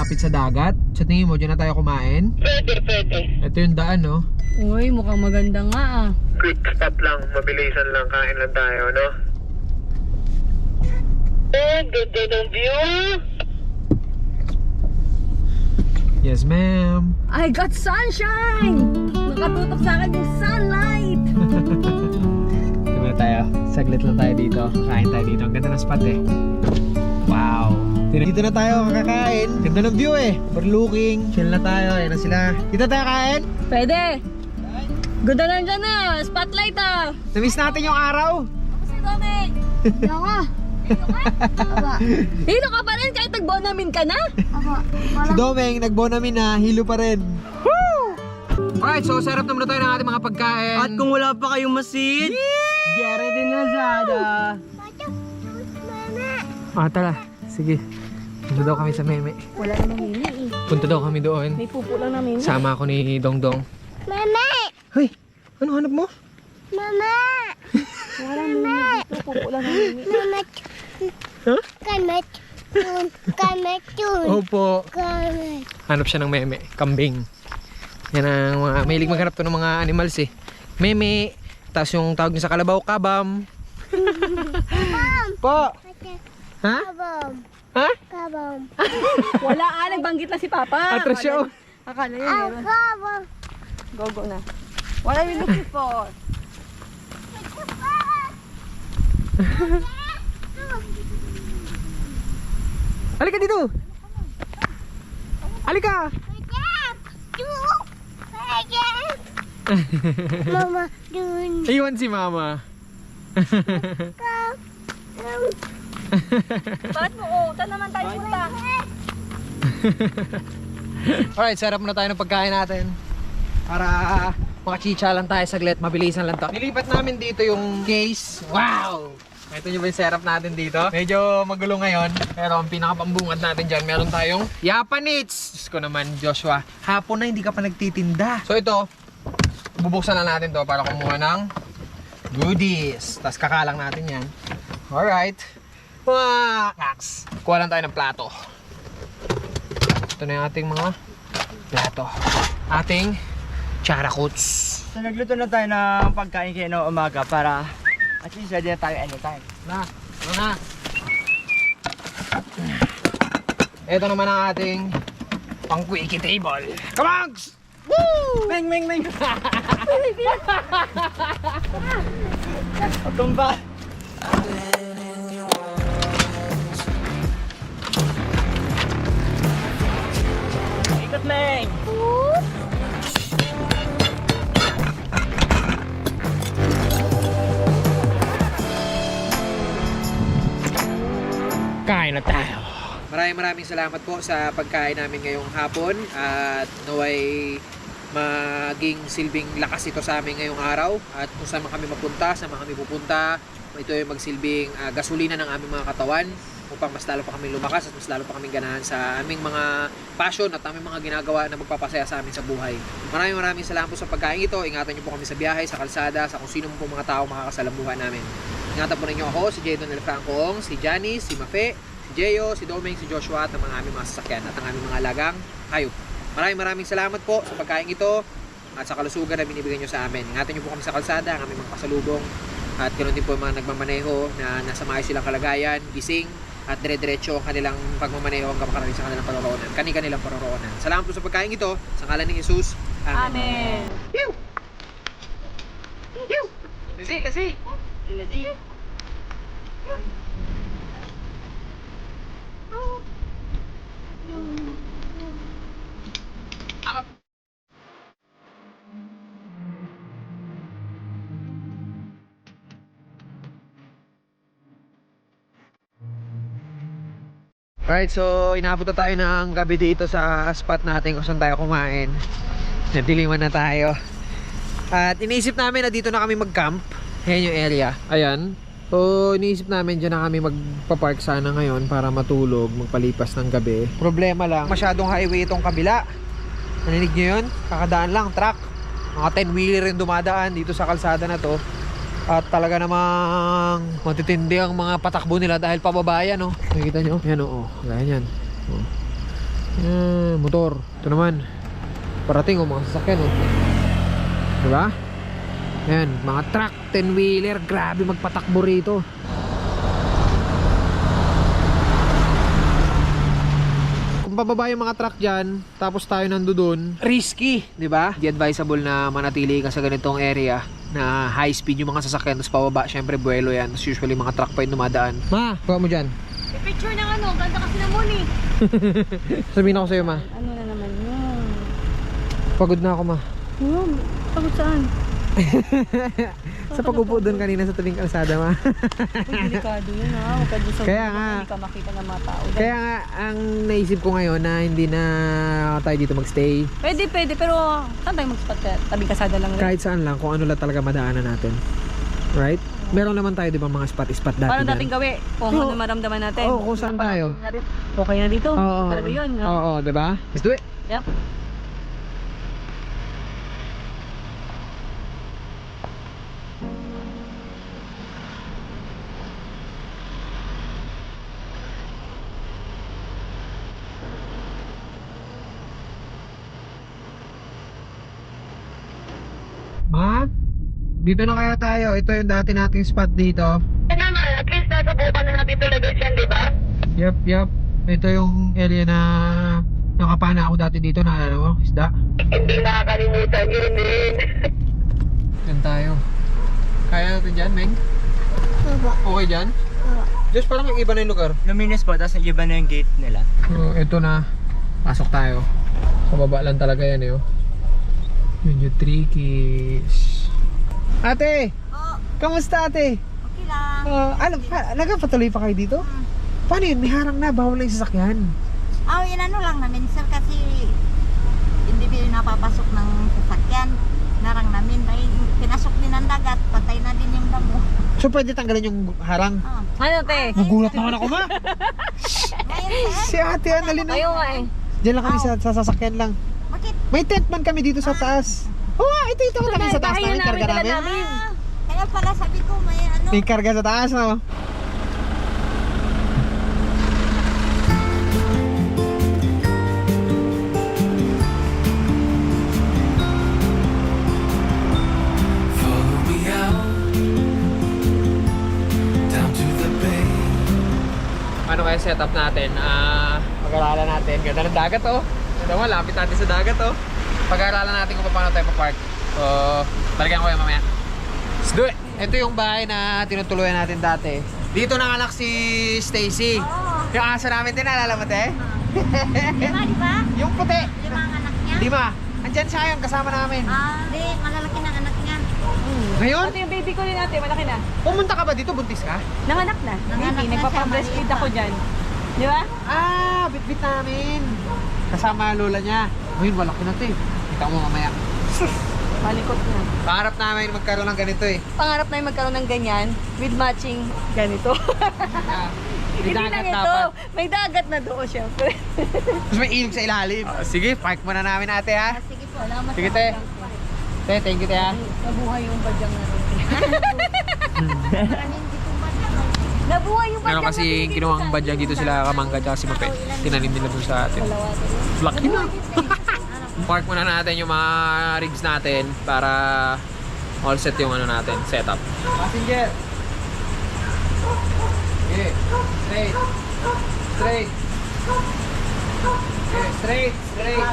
malapit sa dagat. Sa tingin mo, dyan na tayo kumain? Pwede. Ito yung daan, no? Uy, mukhang maganda nga ah. Quick stop lang, mabilisan lang, kain lang tayo, no? Ganda ng view. Yes, ma'am. I got sunshine! Nakatutok sa akin yung sunlight! Tumira tayo. Saglit lang tayo dito. Kain tayo dito. Ang ganda ng spot eh. Wow. Dito na tayo kakakain. Ganda ng view eh. Overlooking. Chill na tayo. Ayan na sila. Dito tayo kain. Pwede! Ganda lang dyan ah! Spotlight ah! Namiss natin yung araw. Ako si Domeng! Hilo ka! Hilo ka pa rin kahit nag-bonamin ka na? Si Domeng, nag-bonamin na. Hilo pa rin. Woo! Alright, so sarap naman na tayo ng ating mga pagkain. At kung wala pa kayong masid, Jerry din na Zada. Tara. Sige. Punta daw kami sa Meme. Wala namang mini eh. Punta daw kami doon. May pupo lang na mini. Sama ako ni Dongdong. Mama! Hoy, ano hanap mo? Mama! Wala mini dito. Pupo lang na mini. Mama! Huh? Kamet! Kamet yun! Opo. Kamet! Hanap siya ng meme, kambing. Yan ang mga, mahilig maghanap to ng mga animals eh. Meme, tapos yung tawag niya sa kalabaw, kabam. Po. Ha? Kabam! Ha? Kabam! Wala ah, nagbanggit lang si Papa. Atras siya oh. Akala niya meron. Kabam! Go na. What are you looking for? Halika dito. Halika. Mama, dun. Iwan si mama. Bakit mo? Oh, saan naman tayo punta? Alright, sarap na tayo ng pagkain natin. Para makachicha lang tayo saglit, mabilisan lang to. Nilipat namin dito yung case. Wow! Ito nyo ba yung setup natin dito? Medyo magulo ngayon. Pero ang pinakapambungad natin dyan, meron tayong Japanese. Diyos ko naman, Joshua. Hapon na hindi ka pa nagtitinda. So ito, bubuksan na natin to para kumuha ng goodies. Tapos kakalang natin yan. Alright. Mga kaks. Kuha lang tayo ng plato. Ito na yung ating mga plato. Ating charakuts. So nagluto na tayo ng pagkain kayo ng umaga para at least ready na tayo anytime. Na. Ito naman ang ating pang quickie table. Kamags! Woo! Meng! Tumba! Ikot, Meng! Kain na tayo. Maraming salamat po sa pagkain namin ngayong hapon at naway maging silbing lakas ito sa amin ngayong araw at kung saan man kami mapunta, saan man kami pupunta, ito ay magsilbing gasolina ng aming mga katawan upang mas lalo pa kami lumakas at mas lalo pa kami ganahan sa aming mga passion at aming mga ginagawa na magpapasaya sa amin sa buhay. Maraming salamat po sa pagkain ito. Ingatan niyo po kami sa biyahe, sa kalsada, sa kung sino po mga tao makakasalambuhan namin. Ingatan po ninyo ako, si Jadon El Francoong, si Janice, si Mafe, si Jeyo, si Domeng, si Joshua at ang mga aming mga sasakyan at ang aming mga alagang hayop. Maraming salamat po sa pagkain ito at sa kalusugan na binibigay nyo sa amin. Ingatan nyo po kami sa kalsada, ang aming mga pasalubong at ganoon din po yung mga nagmamaneho na nasa maayos silang kalagayan, gising at dire-diretso ang kanilang pagmamaneho hanggang makarating sa kanilang paroroonan, kanilang paroroonan. Salamat po sa pagkain ito, sa ngalan ni Jesus. Amen. Amen. Kasi. Alright, so inabot na tayo ng gabi dito sa spot natin kung saan tayo kumain. Nadiliman na tayo. At iniisip namin na dito na kami mag-camp. Ayan yung area. Ayan. So iniisip namin dyan na kami magpa-park sana ngayon para matulog, magpalipas ng gabi. Problema lang, masyadong highway itong kabila. Naninig nyo yun? Kakadaan lang, truck. Mga 10-wheeler rin dumadaan dito sa kalsada na to. At talaga namang matitindi ang mga patakbo nila dahil pababayan, no? Nakikita nyo? Yan, oo. Ganyan. Oh. Motor. Ito naman. Parating mga sasakyan Diba? Ayan, mga truck, 10-wheeler. Grabe magpatakbo rito. Kung bababa yung mga truck dyan, tapos tayo nandoon, risky, di ba? Di advisable na manatili ka sa ganitong area na high speed yung mga sasakyan, tapos pababa, syempre buwelo yan. Tapos usually mga truck pa yung dumadaan. Ma, kuha mo dyan. I-picture ng ano, ganda kasi na muna eh. Sabihin ako sa'yo, ma. Ano na naman yun? Pagod na ako, ma. Yun, pagod saan? Sa pag-upo doon kanina sa tabing kalsada, ma. Uy, delikado yun ha. Huwag ka doon sa Kaya nga. Hindi ka makita ng mga tao. Kaya nga, ang naisip ko ngayon na hindi na tayo dito magstay. Pwede, pero saan tayo mag-spot ka? Tabing kasada lang rin. Kahit saan lang, kung ano lang talaga madaanan natin. Right? Meron naman tayo, di ba, mga spot dati. Paano dyan. dating gawi? Kung ano maramdaman natin. Oo, kung saan tayo. Okay na dito. Oo, Talaga yun. no? Oo, di ba? Let's do it. Yep. Ma, dito na kaya tayo. Ito yung dati nating spot dito. At least nasubukan na natin talaga yan, di ba? Yup. Ito yung area na nakapana ako dati dito na ano, isda. Hindi nakakalimutan yun eh. Yan tayo. Kaya natin dyan, Meng? Baba. Okay dyan? Just parang iba na yung lugar. Luminous po, tapos iba na yung gate nila. So, ito na. Pasok tayo. Sa baba lang talaga yan eh. Oh. Yun yung trickies. Ate! Oh, Kamusta ate? okay lang. Nagpatuloy pa kayo dito? Paano yun? May harang na. Bawal na yung sasakyan. Inano lang namin sir kasi hindi din napapasok ng sasakyan. Narang namin ay pinasok din ng dagat, patay na din yung damo. So pwede tanggalin yung harang? Ano te? Nagulat naman ako ma! Ngayon sir, Si ate Annalyn. Kayo nga eh. Diyan lang kami sa sasakyan lang. bakit? May tent man kami dito sa taas. Oo nga, ito kami sa taas namin. Karga namin. Kaya pala sabi ko may ano. May karga sa taas no? Follow me out down to the bay. Ano kaya setup natin? Pag-aralan natin. Ganda ng dagat oh. Ganda mo, lapit natin sa dagat oh. Pag-aralan natin kung paano tayo pa-park. So, balikan ko yan mamaya. Let's do it! Ito yung bahay na tinutuluyan natin dati. Dito nanganak si Stacy. Yung aso namin din, naalala mo te? Di ba? Yung puti. 5 ang anak niya? Di ba? Andyan siya yun, kasama namin. Hindi, malalaki ng anak niya. Ngayon, Ito yung baby ko rin natin, malaki na. pumunta ka ba dito? Buntis ka? Nanganak na. Nanganak Baby, na nagpapa-breastfeed siya, ako dyan. Di ba? Bit-bit namin. Kasama lola niya. Ngayon, malaki na to eh. Kita mo mamaya. Malikot na. Pangarap namin magkaroon ng ganito eh. Pangarap na yung magkaroon ng ganyan with matching ganito. May Hindi dagat lang ito. dapat. May dagat na doon, syempre. Tapos may ilog sa ilalim. Sige, park muna namin ate ha. Sige po, salamat. Sige te. Te, thank you te ha. Nabuhay yung badyang natin. Maraming dito ba? Nabuhay yung badyang Meron kasi kinuhang badyang dito sila Kamangga at si Mape. Tinanim nila doon sa atin. Laki na. Park muna natin yung mga rigs natin para all set yung ano natin, setup. Passenger. Okay, straight. Straight. Okay, straight, straight.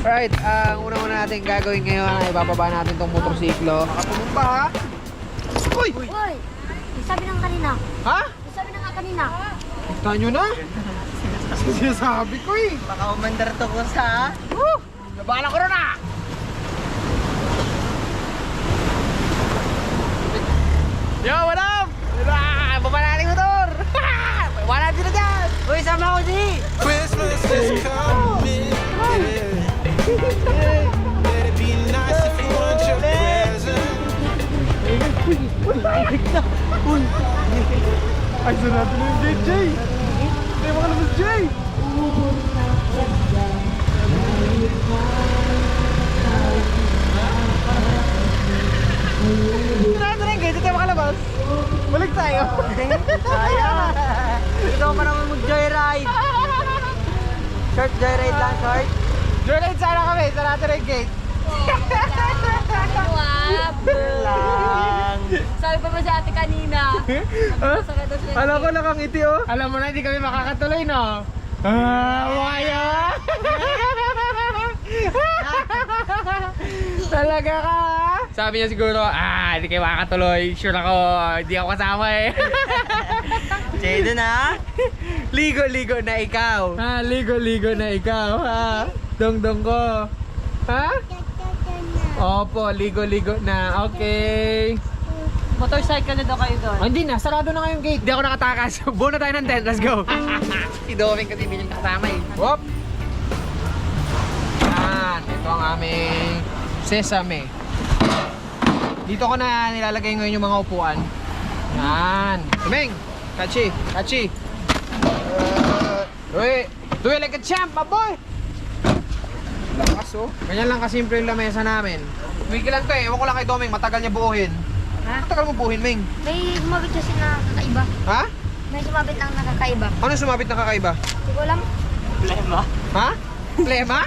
Right, ang una-una natin gagawin ngayon ay bababa natin tong motorsiklo. Makatumumba ha? Uy! Uy! Sabi ng kanina. Ha? Sabi ng kanina. Kita nyo na? Sinasabi ko eh. Baka umandar to ko sa... Labanan ko na! Yo, what up? Baba na natin motor! Wala natin na dyan! Uy, sama ko si! Christmas is coming. Yeah. Let it be nice if you want your present. Ay, sarado na yung JJ! Hindi mo ka naman, Jay! Short joyride lang, short. Joyride sana kami, sarado na yung gate. Lang. Sabi pa ba si ate kanina? Sakit daw siya. Alam ko nakangiti oh. Alam mo na hindi kami makakatuloy no. Waya. Talaga ka. Sabi niya siguro, hindi kayo makakatuloy. Sure ako, hindi ako kasama eh. Chedo na. Ligo-ligo na ikaw. Ligo-ligo na ikaw ha. Dong-dong ko. Ha? Opo, ligo-ligo na. Okay. Motorcycle na daw kayo doon. Hindi na, sarado na nga yung gate. Hindi ako nakatakas. Buo na tayo ng tent, let's go. Si Doming kasi hindi niya kasama eh. Whoop! Yan, ito ang aming sesame. Dito ko na nilalagay ngayon yung mga upuan. Yan. Doming! Kachi! Kachi! Do it like a champ, my boy! Lakas oh. Ganyan lang kasimple yung lamesa namin. Wiki lang to eh. Ewan ko lang kay Doming, matagal niya buuhin. Ha? Matagal mo buuhin, Ming. May sumabit kasi na kakaiba. Ha? May sumabit lang na kakaiba. Ano sumabit na kakaiba? Hindi ko alam. Problema. Ha? Problema?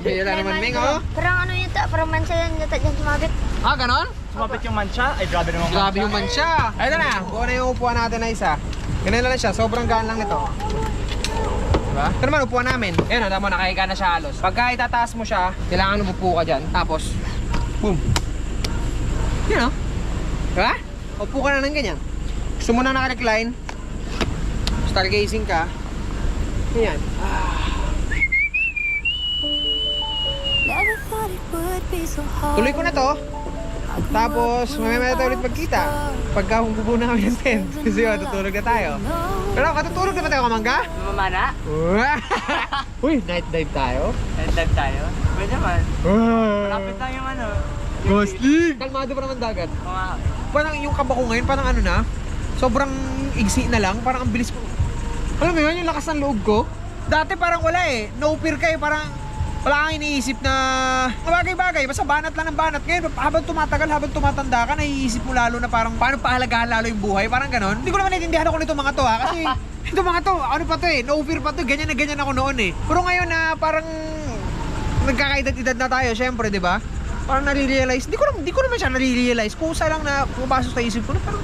Pila naman, Ming, oh. Parang ano yata, parang mansa yan yata dyan sumabit. Ganon? Sumapit yung mancha. Ay, grabe naman. Grabe yung mansya. Ayun na, buo na yung upuan natin na isa. Ganun lang siya, sobrang gaan lang nito. Diba? Ito naman, upuan namin. Ayun, tama mo, nakahiga na siya halos. Pagka itataas mo siya, kailangan umupo ka dyan. Tapos, boom. Yan, oh. Diba? Upo ka na ng ganyan. Gusto mo na naka-recline. Stargazing ka. Ganyan. Tuloy ko na to. Tapos, mamaya tayo ulit magkita. Pagka humbubo na kami ng tent. Kasi yun, tutulog na tayo. Pero katutulog na ba tayo, Kamangga? Mamana. Uy, night dive tayo. Dive tayo. Pwede naman. Malapit lang yung ano. Ghostly! Kalmado pa naman dagat. Parang yung kaba ko ngayon, parang ano na, sobrang igsi na lang, parang ang bilis ko. Alam mo yun, yung lakas ng loob ko. Dati parang wala eh, no fear kayo, parang wala kang iniisip na bagay-bagay, basta banat lang ng banat. Ngayon, habang tumatagal, habang tumatanda ka, naiisip mo lalo na parang paano pahalagahan lalo yung buhay, parang ganon. Hindi ko naman naiintindihan ako nito mga to ha, kasi ito mga to, ano pa to eh, no fear pa to, ganyan na ganyan ako noon eh. Pero ngayon na parang nagkakaedad-edad na tayo, syempre, di ba? Parang nare-realize, di ko naman siya nare-realize. Kusa lang na pumapasok sa isip ko na parang,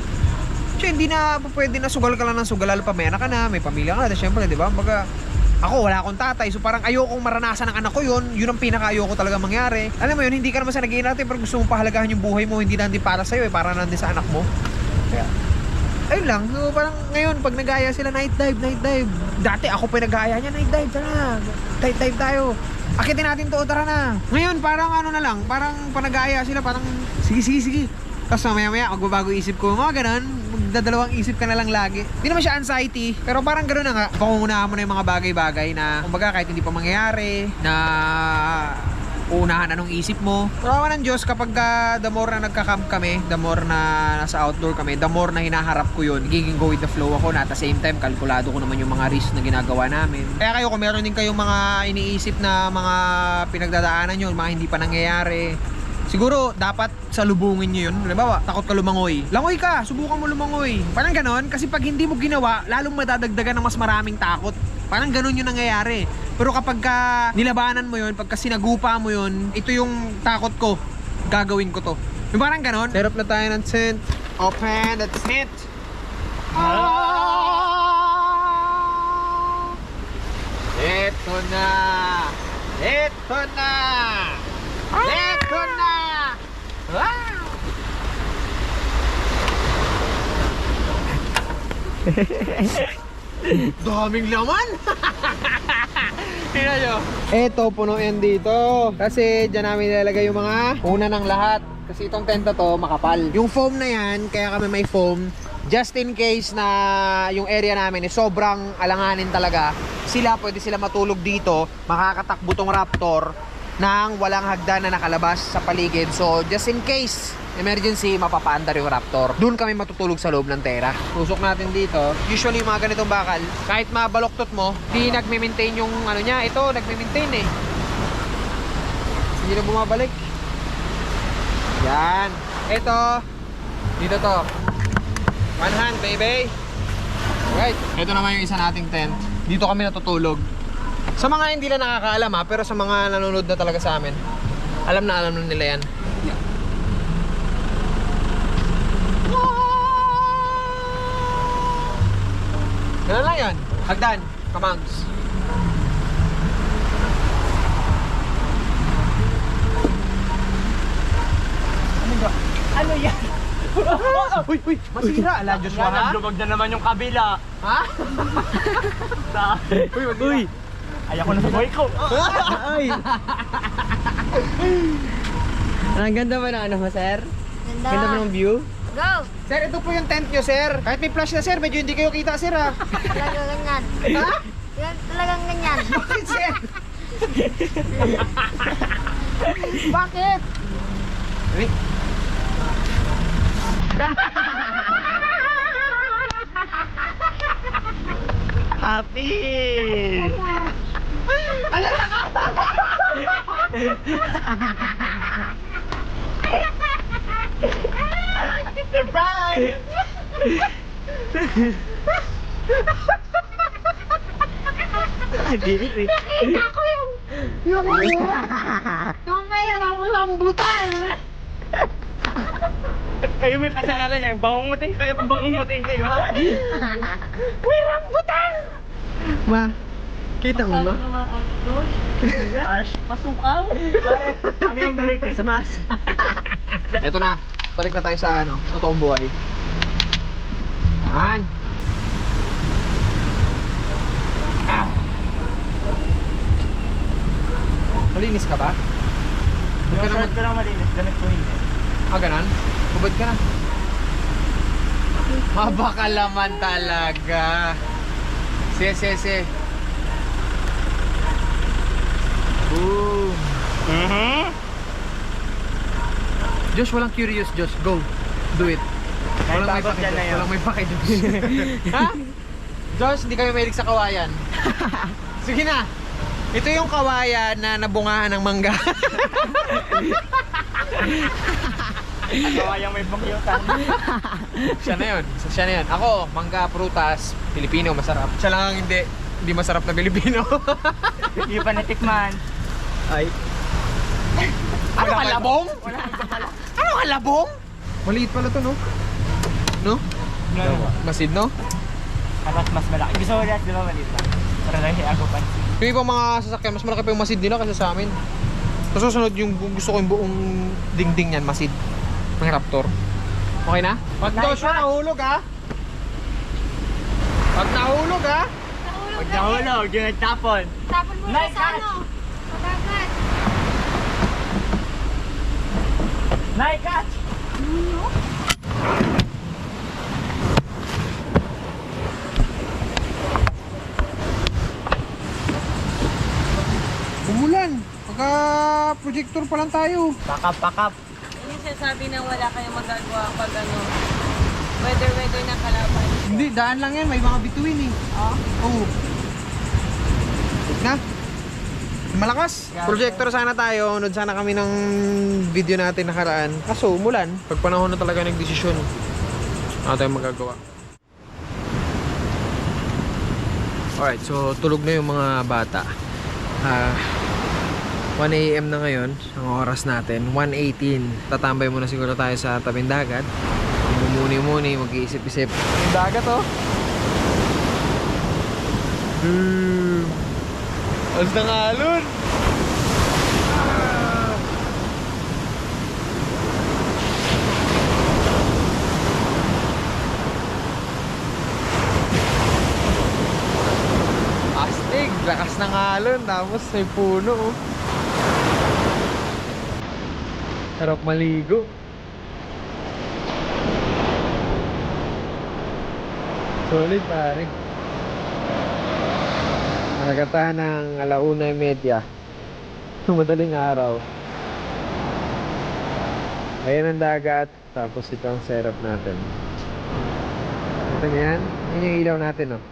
hindi na pwede na sugal ka lang ng sugal, lalo pa may anak ka na, may pamilya ka na, syempre, di ba? Baga, ako, wala akong tatay, so parang ayokong maranasan ng anak ko yun ang pinaka-ayoko talaga mangyari. Alam mo yun, hindi ka naman sa naging natin, pero gusto mong pahalagahan yung buhay mo, hindi na hindi para sa'yo, eh, para nandun sa anak mo. Kaya, ayun lang, so parang ngayon, pag nagaya sila, night dive. Dati ako pa nagaya niya, night dive, tara, night dive tayo. Akitin natin to, tara na. Ngayon, parang ano na lang, parang panagaya sila, parang sige. Tapos maya magbabago isip ko, mga ganun, magdadalawang isip ka na lang lagi. Hindi naman siya anxiety, pero parang gano'n na nga. Pangungunahan mo na yung mga bagay-bagay na, kumbaga kahit hindi pa mangyayari, na unahan anong isip mo. Pero awan ng Diyos, kapag the more na nagka-camp kami, the more na nasa outdoor kami, the more na hinaharap ko yun, nagiging go with the flow ako na at the same time, kalkulado ko naman yung mga risk na ginagawa namin. Kaya kayo, kung meron din kayong mga iniisip na mga pinagdadaanan nyo, mga hindi pa nangyayari, siguro dapat salubungin nyo yun. Halimbawa, takot ka lumangoy. Langoy ka, subukan mo lumangoy. Parang ganon, kasi pag hindi mo ginawa, lalong madadagdagan ng mas maraming takot. Parang ganon yung nangyayari. Pero kapag nilabanan mo yun, pagka sinagupa mo yun, ito yung takot ko, gagawin ko to. Yung parang ganon. Set up na tayo ng tent. Open the tent. Ito na. Wow! Daming laman! Tingnan nyo. Eto, puno yan dito. Kasi dyan namin nilalagay yung mga una ng lahat. Kasi itong tenta to, makapal. Yung foam na yan, kaya kami may foam. Just in case na yung area namin is sobrang alanganin talaga, pwede sila matulog dito, makakatakbo tong raptor nang walang hagdan na nakalabas sa paligid. So, just in case emergency, mapapaandar yung raptor. Doon kami matutulog sa loob ng tera. Tusok natin dito. Usually, yung mga ganitong bakal, kahit mabaloktot mo, di nagme-maintain yung ano niya. Ito, nagme-maintain eh. Hindi na bumabalik. Yan. Ito, dito to. One hand, baby. Right. Ito naman yung isa nating tent. Dito kami natutulog. Sa mga hindi na nakakaalam ha, pero sa mga nanonood na talaga sa amin, alam na nila yan. Ganun lang yan. Hagdan, kamangs. Ano yan? Uy, masira. Ala, Joshua ha? Lumag na naman yung kabila. Ha? Uy, uy. Ayaw ko na sa buhay ko. Ay! Ang ganda ba na ano mo, sir? Ganda ba Ganda. ng view? Go! Sir, ito po yung tent nyo, sir. Kahit may flash na, sir, medyo hindi kayo kita, sir, ha? Talagang ganyan. Ha? Yan, talagang ganyan. Bakit, sir? Bakit? Ay. Happy! Surprise! Kayo may kasalanan yan. Bangungutin kayo. Bangungutin kayo, ha? May rambutan! Ma, kita mo ba? Pasukaw! Kami ang Merry Christmas! Ito na. Balik na tayo sa ano, totoong buhay. Yan. Malinis ka ba? Yung shirt ko lang malinis. Ganit ko hindi. Ganon? Hubad ka na. Mabakalaman talaga. Se. Boom. Josh, walang curious, Josh. Go. Do it. Walang may takot pake, yan na Josh. yun. Walang may pake, Josh. Ha? Josh, hindi kami mahilig sa kawayan. Sige na. Ito yung kawayan na nabungahan ng mangga. Kawayang may bakyutan. Siya na yun. Ako, mangga, prutas, Pilipino, masarap. Siya lang ang hindi masarap na Pilipino. Hindi pa natikman. Ay. Ano ka, labong? Ano ka, labong? Maliit pala to, no? No? Masid, no? Tapos mas malaki. Gusto ko lahat, di ba maliit lang? Para lang ako pansin. Yung ibang mga sasakyan, mas malaki pa yung masid nila kasi sa amin. Tapos susunod yung gusto ko yung buong dingding yan, masid. Ng Raptor. Okay na? Pag Joshua nahulog, ha? Pag nahulog, ha? Pag nahulog, yung nagtapon. Tapon mo na sa ano? Sa dagat. Night catch! Umulan. Pagka projector pa lang tayo. Pakap. Yung sinasabi na wala kayong magagawa pag ano, weather na kalaban. Hindi, daan lang yan. May mga bituin eh. Oo. Na? Malakas. Projector sana tayo. Nood sana kami ng video natin nakaraan. Kaso umulan. Pag panahon na talaga nagdesisyon. Ano tayong magagawa. Alright, so tulog na yung mga bata. 1 AM na ngayon. Ang oras natin, 1:18. Tatambay muna siguro tayo sa tabing dagat. Mumuni-muni, mag-iisip-isip. Yung dagat, oh. Alas na nga, Alon. Astig, lakas ng alon. Tapos may puno, oh. Sarap maligo. Solid, pare. Nagatahan ng 1:30. Madaling araw. Ayan ang dagat. Tapos ito ang setup natin. Ito na yan. Yan yung ilaw natin, oh.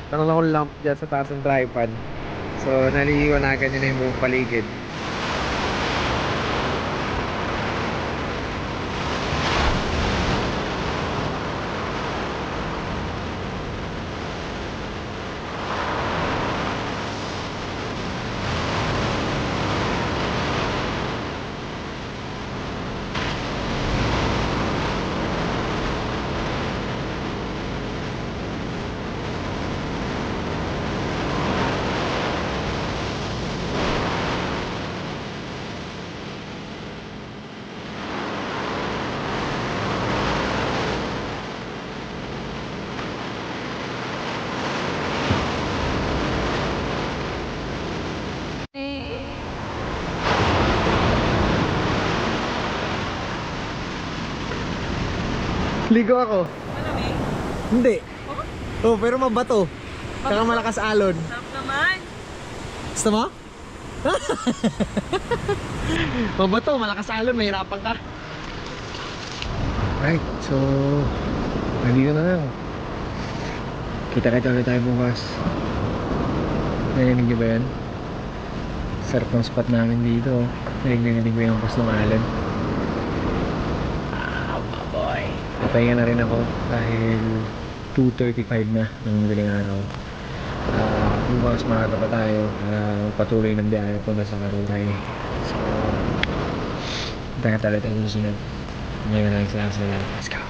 Tanong lang akong lamp dyan sa taas ng tripod. So, naliliwanagan nyo na yung buong paligid. Ligo ako. Malamig. Hindi. Oh, pero mabato. Saka malakas alon. Sarap naman. Gusto mo? Mabato, malakas alon, mahirapan ka. Right, so nandito na lang. Kita-kita ulit tayo bukas. Narinig niyo ba yan? Sarap ng spot namin dito. Narinig ko yung post ng alon. Boy. Napahinga na rin ako dahil 2:35 na ng madaling araw. Bukas makata pa tayo patuloy ng biyahe punta sa Karunay. So, tayo tayo sa susunod. Ngayon lang sila. Let's go.